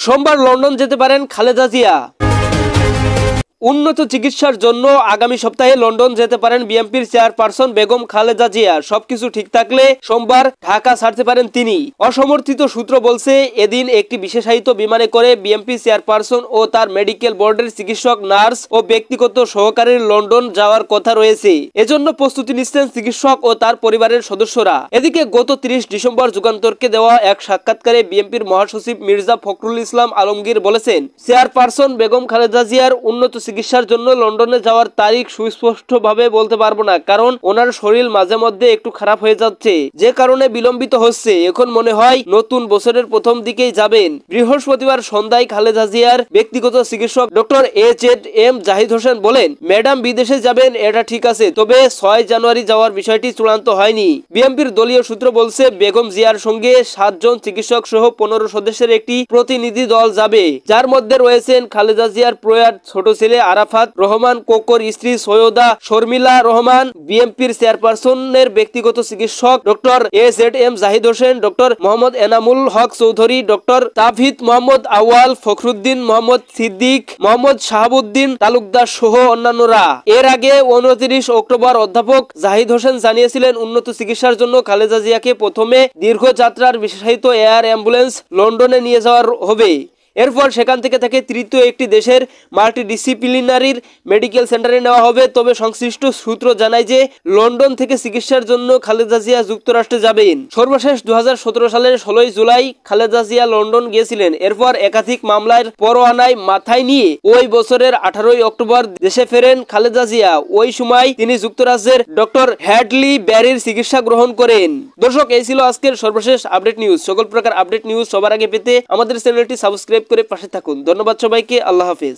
সোমবার লন্ডন যেতে পারেন খালেদা জিয়া। উন্নত চিকিৎসার জন্য আগামী সপ্তাহে লন্ডন যেতে পারেন বিএনপির চেয়ারপারসন বেগম খালেদা জিয়া। সবকিছু ঠিক থাকলে সোমবার ঢাকা ছাড়তে পারেন তিনি। অসমর্থিত সূত্র বলছে, এদিন একটি বিশেষায়িত বিমানে করে বিএনপি চেয়ারপারসন ও তার মেডিকেল বোর্ডের চিকিৎসক, নার্স ও ব্যক্তিগত সহকারীর লন্ডন যাওয়ার কথা রয়েছে। এজন্য প্রস্তুতি নিচ্ছেন চিকিৎসক ও তার পরিবারের সদস্যরা। এদিকে গত 30 ডিসেম্বর যুগান্তরকে দেওয়া এক সাক্ষাৎকারে বিএনপির মহাসচিব মির্জা ফখরুল ইসলাম আলমগীর বলেছেন, চেয়ারপারসন বেগম খালেদা জিয়ার উন্নত চিকিৎসার জন্য লন্ডনে যাওয়ার তারিখ সুস্পষ্টভাবে বলতে পারবো না, কারণ ওনার শরীর মাঝে মধ্যে একটু খারাপ হয়ে যাচ্ছে, যে কারণে বিলম্বিত হচ্ছে। এখন মনে হয় নতুন বছরের প্রথম দিকেই যাবেন। বৃহস্পতিবার সন্ধ্যায় খালেদা জিয়ার ব্যক্তিগত চিকিৎসক ডক্টর AZM জাহিদ হোসেন বলেন, ম্যাডাম বিদেশে যাবেন এটা ঠিক আছে, তবে 6 জানুয়ারি যাওয়ার বিষয়টি চূড়ান্ত হয়নি। বিএনপির দলীয় সূত্র বলছে, বেগম জিয়ার সঙ্গে 7 জন চিকিৎসক সহ 15 সদস্যের একটি প্রতিনিধি দল যাবে, যার মধ্যে রয়েছেন খালেদা জিয়ার প্রয়াত ছোট ছেলে আরাফাত রহমান কোকর, স্ত্রী সৈয়দা শর্মিলা রহমান, বিএনপির চেয়ারপারসনের ব্যক্তিগত চিকিৎসক doctor AZM Zahid Hossain, doctor Mohammad Enamul Haque Chowdhury, doctor Tafhid Mohammad Awal, Fakhruddin Mohammad Siddique, Mohammad Shahabuddin Talukdar সহ অন্যান্যরা। এর আগে 29 অক্টোবর অধ্যাপক জাহিদ হোসেন জানিয়েছিলেন, উন্নত চিকিৎসার জন্য খালেদা জিয়াকে প্রথমে দীর্ঘযাত্রার বিশেষায়িত এয়ার অ্যাম্বুলেন্স লন্ডনে নিয়ে যাওয়ার হবে। এরপর সেখান থেকে তাকে তৃতীয় একটি দেশের মাল্টিডিসিপ্লিনারি মেডিকেল সেন্টারে নেওয়া হবে। তবে সংশ্লিষ্ট সূত্র জানায় যে লন্ডন থেকে চিকিৎসার জন্য খালেদা জিয়া যুক্তরাষ্ট্রে যাবেন। সর্বশেষ 2017 সালের 16 জুলাই খালেদা জিয়া লন্ডন গিয়েছিলেন। এরপর একাধিক মামলার পরোয়ানায় মাথায় নিয়ে ওই বছরের 18 অক্টোবর দেশে ফেরেন খালেদা জিয়া। ওই সময় তিনি যুক্তরাজ্যের ডক্টর হ্যাডলি ব্যারির চিকিৎসা গ্রহণ করেন। দর্শক, এই ছিল আজকের সর্বশেষ আপডেট নিউজ। সকল প্রকার আপডেট নিউজ সবার আগে পেতে আমাদের চ্যানেলটি সাবস্ক্রাইব করে পাশে থাকুন। ধন্যবাদ সবাইকে। আল্লাহ হাফেজ।